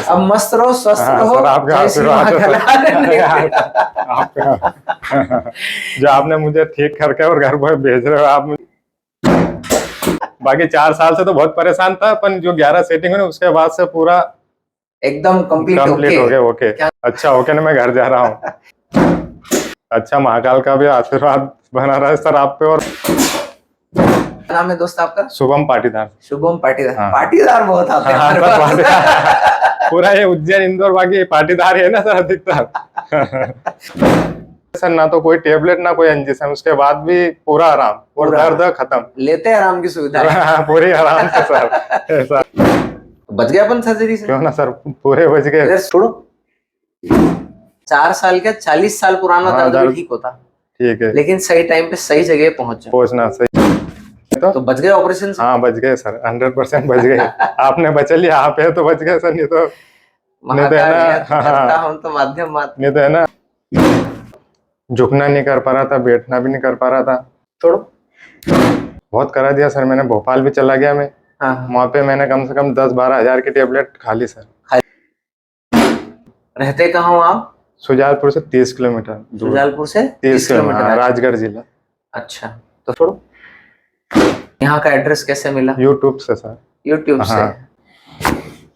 Sir. अब मस्त रहो, स्वस्थ रहो। सर आपका जय श्री आशीर्वाद है महाकाल। आपका जो आपने मुझे ठीक करके और घर पर भेज रहे हो आप बाकी 4 साल से तो बहुत परेशान था, पर जो 11 सेटिंग है ना उसके बाद से पूरा एकदम कंप्लीट हो गया। ओके अच्छा ओके ना, मैं घर जा रहा हूँ। अच्छा महाकाल का भी आशीर्वाद बना रहा है सर आप पे। और नाम है दोस्त आपका? शुभम पाटीदार। शुभम पाटीदार। हाँ। पाटीदार बहुत आते हैं हमारे पास। पूरा ये उज्जैन इंदौर बाकी पाटीदार है ना सर अधिकतर। सर ना तो कोई टेबलेट ना कोई इंजेक्शन, उसके बाद भी पूरा आराम और दर्द खत्म। लेते हैं आराम की सुविधा। पूरी आराम से सर। बच गया अपन सर्जरी से? क्यों ना सर, पूरे बच गए। छोड़ो 4 साल का 40 साल पुराना दर्द भी ठीक होता। ठीक है, लेकिन सही टाइम पे सही जगह पहुंचना सही तो बच गए ऑपरेशन से। हाँ बच गए सर, 100% बच गए। आपने बचा लिया, आप है तो बच गए सर, नहीं तो तो माध्यम नहीं तो है ना, झुकना नहीं कर पा रहा था, बैठना भी नहीं कर पा रहा था। छोड़ो बहुत करा दिया सर मैंने, भोपाल भी चला गया मैं। वहाँ पे मैंने कम से कम 10-12 हजार की टेबलेट खा ली सर। रहते कहाँ हो आप? सुजालपुर से 30 किलोमीटर दूर। सुजालपुर से 30 किलोमीटर, राजगढ़ जिला। अच्छा तो छोड़ो, यहाँ का एड्रेस कैसे मिला? यूट्यूब से सर। यूट्यूब से।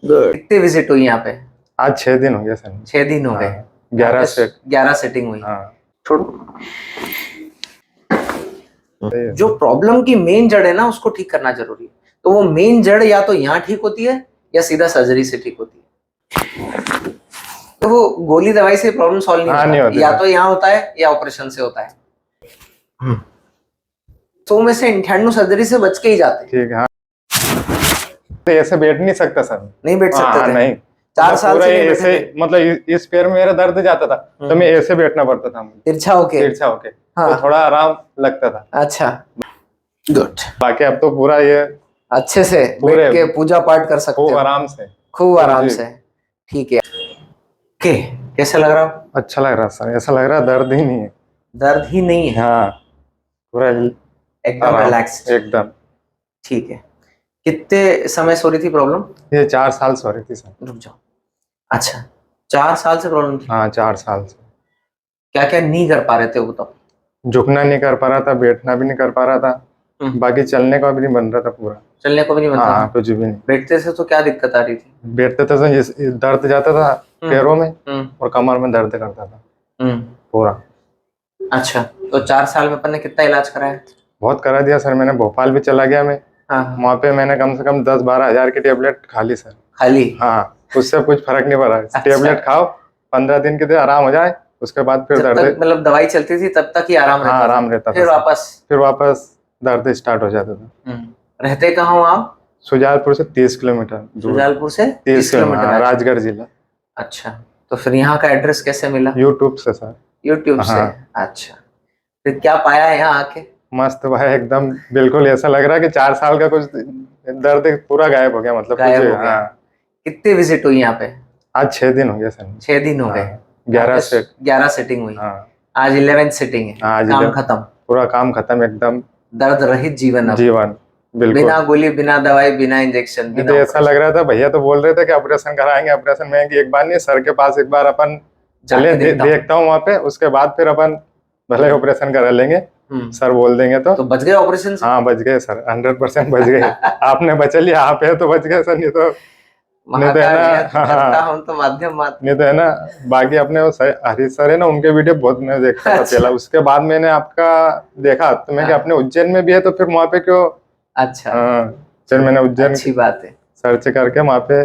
गुड। कितने विजिट हुई यहाँ पे? आज 6 दिन हो गए सर। 6 दिन हो गए। 11 सेटिंग हुई। छोड़ो, जो प्रॉब्लम की मेन जड़ है ना उसको ठीक करना जरूरी है। तो वो मेन जड़ या तो यहाँ ठीक होती है या सीधा सर्जरी से ठीक होती है। तो वो गोली दवाई से प्रॉब्लम सॉल्व नहीं होता, या तो यहाँ होता है या ऑपरेशन से होता है। तो में से 98 सर्जरी से बच के ही जाते हैं। ठीक है। तो ऐसे बैठ नहीं सकता सर। नहीं बैठ सकते थे। नहीं 4 साल से ऐसे, मतलब इस पैर में मेरा दर्द जाता था तो मैं ऐसे बैठना पड़ता था, तिरछा होके। हाँ। तो थोड़ा आराम लगता था। अच्छा गुड। बाकी अब तो पूरा ये अच्छे से बैठ के पूजा पाठ कर सकते हो, खूब आराम से। ठीक है। कैसा लग रहा? अच्छा लग रहा सर, ऐसा लग रहा दर्द ही नहीं है। दर्द ही नहीं है? हाँ पूरा एकदम रिलैक्स्ड। एकदम ठीक है। कितने समय से हो रही थी प्रॉब्लम? ये 4 साल से हो रही थी सर। रुक जाओ, अच्छा 4 साल से प्रॉब्लम थी? हाँ 4 साल से। क्या क्या नहीं कर पा रहे थे वो? तो झुकना नहीं कर पा रहा था, बैठना भी नहीं कर पा रहा था, बाकी चलने का भी नहीं बन रहा था पूरा। चलने को भी नहीं बनता? हाँ कुछ भी नहीं। बैठते से तो क्या दिक्कत आ रही थी? बैठते थे तो दर्द जाता था पैरों में और कमर में दर्द करता था पूरा। अच्छा तो 4 साल में अपन ने कितना इलाज कराया? बहुत करा दिया सर मैंने, भोपाल भी चला गया मैं। वहाँ पे मैंने कम से कम 10-12 हजार की टेबलेट खा ली सर। खाली? हाँ उससे कुछ फर्क नहीं पड़ा। टेबलेट खाओ 15 दिन के लिए आराम हो जाए, उसके बाद फिर दर्द, मतलब दवाई चलती थी तब तक ही आराम रहता? आराम रहता था। फिर वापस दर्द स्टार्ट हो जाता था। रहते कहाँ हो आप? सुजालपुर से 30 किलोमीटर। सुजालपुर से 30 किलोमीटर, राजगढ़ जिला। अच्छा तो फिर यहाँ का एड्रेस कैसे मिला? यूट्यूब से सर। यूट्यूब से। अच्छा फिर क्या पाया यहाँ आके? मस्त भाई एकदम, बिल्कुल ऐसा लग रहा है कि 4 साल का कुछ दर्द पूरा गायब हो गया, मतलब गायब हो गया। कितने विजिट हुई यहाँ पे? आज 6 दिन हो गए सर। 6 दिन हो गए। 11 सेटिंग हुई। आज 11th सेटिंग है। काम खत्म, पूरा काम खत्म, एकदम दर्द रहित जीवन। बिल्कुल बिना गोली, बिना दवाई, बिना इंजेक्शन। तो ऐसा लग रहा था, भैया तो बोल रहे थे कि ऑपरेशन कराएंगे। ऑपरेशन में एक बार नहीं, सर के पास एक बार अपन चले देखता हूँ वहाँ पे, उसके बाद फिर अपन भले ऑपरेशन करा लेंगे, सर बोल देंगे। तो बच गए ऑपरेशन से? हाँ बच गए सर, 100% बच गए। आपने बचा लिया, आप है तो बच गए सर, नहीं तो है ना। तो माध्यम नहीं तो है ना। बाकी अपने वो हरीश सर है ना, उनके वीडियो बहुत मैं देखता था पहला, उसके बाद मैंने आपका देखा तो मैं अपने उज्जैन में भी है तो फिर वहाँ पे क्यों। अच्छा फिर मैंने उज्जैन, अच्छी बात है, सर्च करके वहाँ पे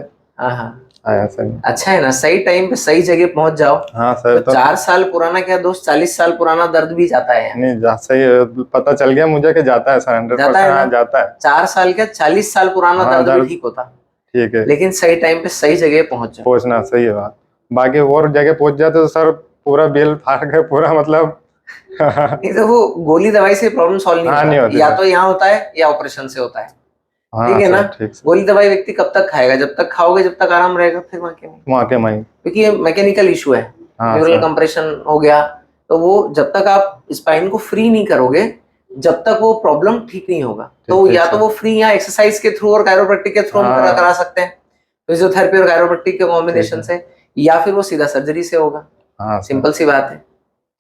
आया सर। अच्छा है ना, सही टाइम पे सही जगह पहुंच जाओ। हाँ सर। तो 4 साल पुराना क्या दोस्त, 40 साल पुराना दर्द भी जाता है? नहीं सही पता चल गया मुझे कि जाता है सर, 100% जाता है। 4 साल क्या 40 साल पुराना दर्द भी ठीक होता। ठीक है, लेकिन सही टाइम पे सही जगह पहुंचना सही है बात। बाकी और जगह पहुंच जाते तो सर पूरा बिल फाड़ गए पूरा, मतलब नहीं तो वो गोली दवाई से प्रॉब्लम सॉल्व नहीं होता, या तो यहाँ होता है या ऑपरेशन से होता है। ठीक है ना। गोली दवाई व्यक्ति कब तक खाएगा? जब तक खाओगे जब तक आराम रहेगा, फिर वहाँ के माइंड, क्योंकि ये मैकेनिकल इशू है। न्यूरल कंप्रेशन हो गया तो वो जब तक आप स्पाइन को फ्री नहीं करोगे जब तक वो प्रॉब्लम ठीक नहीं होगा। तो या तो वो फ्री या एक्सरसाइज के थ्रू और कायरोप्रैक्टिक के थ्रू हम करा सकते हैं, फिजियोथेरेपी और कायरोप्रैक्टिक के कॉम्बिनेशन से, या फिर वो सीधा सर्जरी से होगा। हाँ सिंपल सी बात है,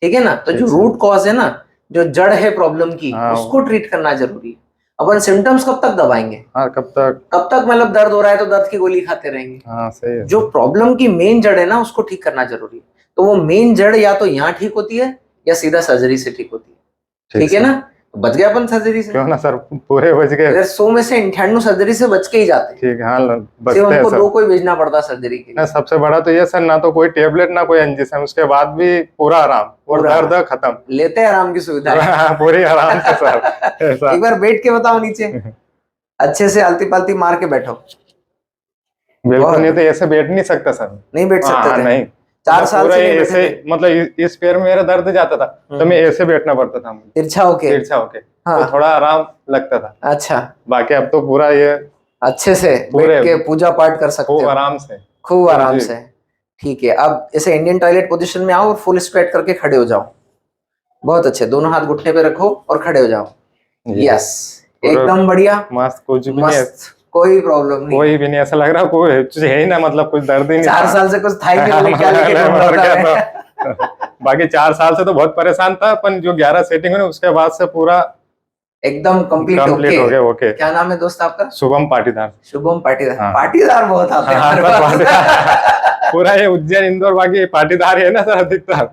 ठीक है ना। तो जो रूट कॉज है ना, जो जड़ है प्रॉब्लम की, उसको ट्रीट करना जरूरी है। अपन सिम्टम्स कब तक दबाएंगे? हाँ, कब तक मतलब दर्द हो रहा है तो दर्द की गोली खाते रहेंगे। हाँ, सही है। जो प्रॉब्लम की मेन जड़ है ना, उसको ठीक करना जरूरी है। तो वो मेन जड़ या तो यहाँ ठीक होती है या सीधा सर्जरी से ठीक होती है, ठीक है ना। बच गया अपन सर्जरी से, क्यों ना सर, पूरे बच गए। अगर 100 में से 98 सर्जरी से बच के ही जाते, ठीक है। हाँ, बचते सिर्फ हैं हमको सर। 2 कोई भेजना पड़ता सर्जरी के लिए। सबसे बड़ा तो ये सर, ना तो कोई टेबलेट ना कोई इंजेक्शन, उसके बाद भी पूरा आराम और दर्द खत्म। लेते हैं आराम की सुविधा पूरी आराम से सर। एक बार बैठ के बताओ नीचे, अच्छे से आलती पालती मार के बैठो। बिल्कुल नहीं तो ऐसे बैठ नहीं सकता सर। नहीं बैठ सकते थे? नहीं, 4 साल से नहीं ऐसे, मतलब इस पैर में मेरा दर्द जाता था तो मैं ऐसे बैठना पड़ता था, तिरछा होके। हाँ। तो थोड़ा आराम लगता था। अच्छा, बाकी अब तो पूरा ये अच्छे से बैठ के पूजा पाठ कर सकते हो, खूब आराम से। ठीक है, अब ऐसे इंडियन टॉयलेट पोजीशन में आओ और फुल स्ट्रेट करके खड़े हो जाओ। बहुत अच्छे, दोनों हाथ घुटने पे रखो और खड़े हो जाओ। यस, एकदम बढ़िया, मस्त। कुछ भी नहीं, कोई प्रॉब्लम नहीं, कोई भी नहीं ऐसा लग रहा, कोई है ही ना, मतलब कुछ दर्द ही नहीं। 4 साल से कुछ था ही नहीं, क्या लेके बाकी 4 साल से तो बहुत परेशान था, पर जो 11 सेटिंग है उसके बाद से पूरा एकदम कंप्लीट हो गया। ओके। क्या नाम है दोस्त आपका? शुभम पाटीदार। शुभम पाटीदार। हाँ। पाटीदार बहुत आते हैं पूरा ये उज्जैन इंदौर बाकी पाटीदार है ना सर अधिकतर।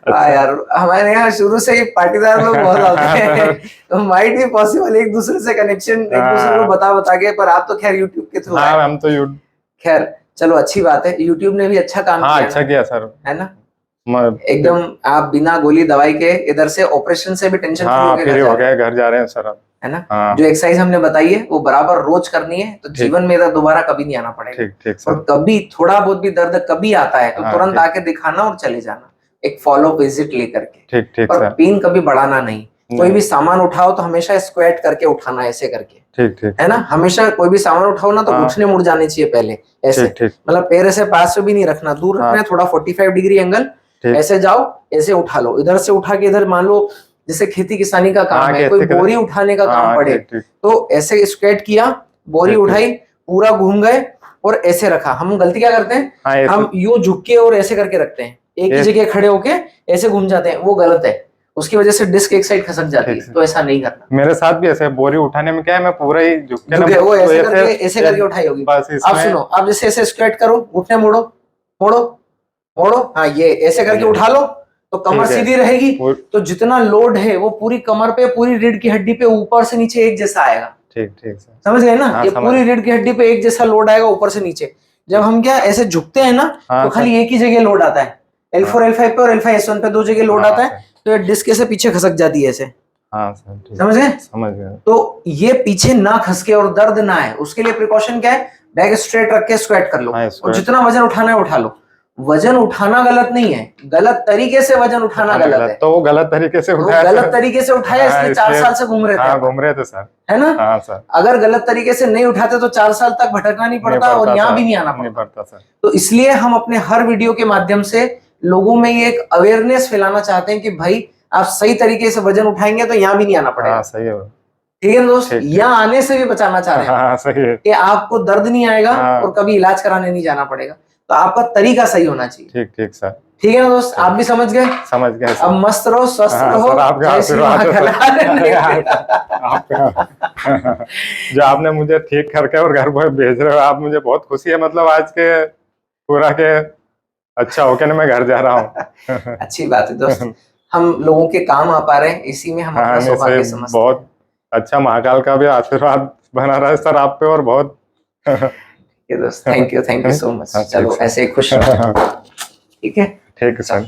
हाँ यार, हमारे यहाँ शुरू से ही पाटीदार लोग बहुत आते हैं। तो माइट भी पॉसिबल एक दूसरे से कनेक्शन, एक दूसरे को बता के, पर आप तो खैर यूट्यूब के थ्रू। हाँ, हम तो खैर चलो, अच्छी बात है, यूट्यूब ने भी अच्छा काम किया। अच्छा किया सर, है ना। एकदम आप बिना गोली दवाई के इधर से ऑपरेशन से भी टेंशन फ्री हो गए, घर जा रहे हैं सर अब, है ना। जो एक्सरसाइज हमने बताई है वो बराबर रोज करनी है, तो जीवन में इधर दोबारा कभी नहीं आना पड़ेगा। ठीक सर। और कभी थोड़ा बहुत भी दर्द कभी आता है तो तुरंत आके दिखाना और चले जाना, एक फॉलो विजिट लेकर के। ठीक और पेन कभी बढ़ाना नहीं। कोई भी सामान उठाओ तो हमेशा स्क्वाट करके उठाना, ऐसे करके। ठीक है ना। हमेशा कोई भी सामान उठाओ ना तो घुटने मुड़ जाने चाहिए पहले, ऐसे। मतलब पैर ऐसे पास से भी नहीं रखना, दूर रखना है, थोड़ा 45 डिग्री एंगल। ऐसे जाओ, ऐसे उठा लो, इधर से उठा के इधर, मान लो जैसे खेती किसानी का काम है, कोई बोरी उठाने का काम पड़े तो ऐसे स्क्वाट किया, बोरी उठाई, पूरा घूम गए और ऐसे रखा। हम गलती क्या करते हैं, हम यूं झुक के और ऐसे करके रखते हैं, एक ही जगह खड़े होके ऐसे घूम जाते हैं, वो गलत है। उसकी वजह से डिस्क एक साइड खसक जाती है, तो ऐसा नहीं करना। मेरे साथ भी ऐसे बोरी उठाने में क्या है, मैं पूरा ही झुक के वो ऐसे करके उठाई होगी। आप सुनो, आप जैसे ऐसे स्क्वाट करो, घुटने मोड़ो मोड़ो मोड़ो, हाँ ये ऐसे करके उठा लो तो कमर सीधी रहेगी। तो जितना लोड है वो पूरी कमर पे, पूरी रीढ़ की हड्डी पे ऊपर से नीचे एक जैसा आएगा। ठीक समझ गए ना। ये पूरी रीढ़ की हड्डी पे एक जैसा लोड आएगा ऊपर से नीचे। जब हम क्या ऐसे झुकते हैं ना, तो खाली एक ही जगह लोड आता है, L4 L5 पे और L5 S1 पे 2 जगह लोड आता है, तो ये डिस्क ऐसे पीछे खसक जाती है ऐसे। समझ गए। तो ये पीछे ना खसके और दर्द ना आए, उसके लिए प्रिकॉशन क्या है, बैक स्ट्रेट रख के स्क्वाट कर लो और जितना वजन उठाना है उठा लो। वजन उठाना गलत नहीं है, गलत तरीके से वजन उठाना गलत है। तो वो गलत तरीके से उठाया, इसलिए 4 साल से घूम रहे थे सर, है ना। हाँ सर। अगर गलत तरीके से नहीं उठाते तो 4 साल तक भटकना नहीं पड़ता और यहाँ भी नहीं आना पड़ता सर। तो इसलिए हम अपने हर वीडियो के माध्यम से लोगों में ये एक अवेयरनेस फैलाना चाहते हैं कि भाई आप सही तरीके से वजन उठाएंगे तो यहाँ भी नहीं आना पड़ेगा। सही है, ठीक है दोस्त। यहाँ आने से भी बचाना चाह रहे हैं, सही है, कि आपको दर्द नहीं आएगा और कभी इलाज कराने नहीं जाना पड़ेगा। तो आपका तरीका सही होना चाहिए। ठीक सर। ठीक है ना दोस्त, आप भी समझ गए। अब मस्त रहो, स्वस्थ रहो। जो आपने मुझे ठीक करके और घर पर भेज रहे हो, आप मुझे बहुत खुशी है, मतलब आज के पूरा के अच्छा होके ना मैं घर जा रहा हूँ। अच्छी बात है दोस्त, हम लोगों के काम आ पा रहे हैं, इसी में हम अपना सौभाग्य समझते हैं। बहुत अच्छा, महाकाल का भी आशीर्वाद बना रहा है सर आप पे, और बहुत दोस्त थैंक यू सो मच। चलो ऐसे खुश रहो। ठीक है सर।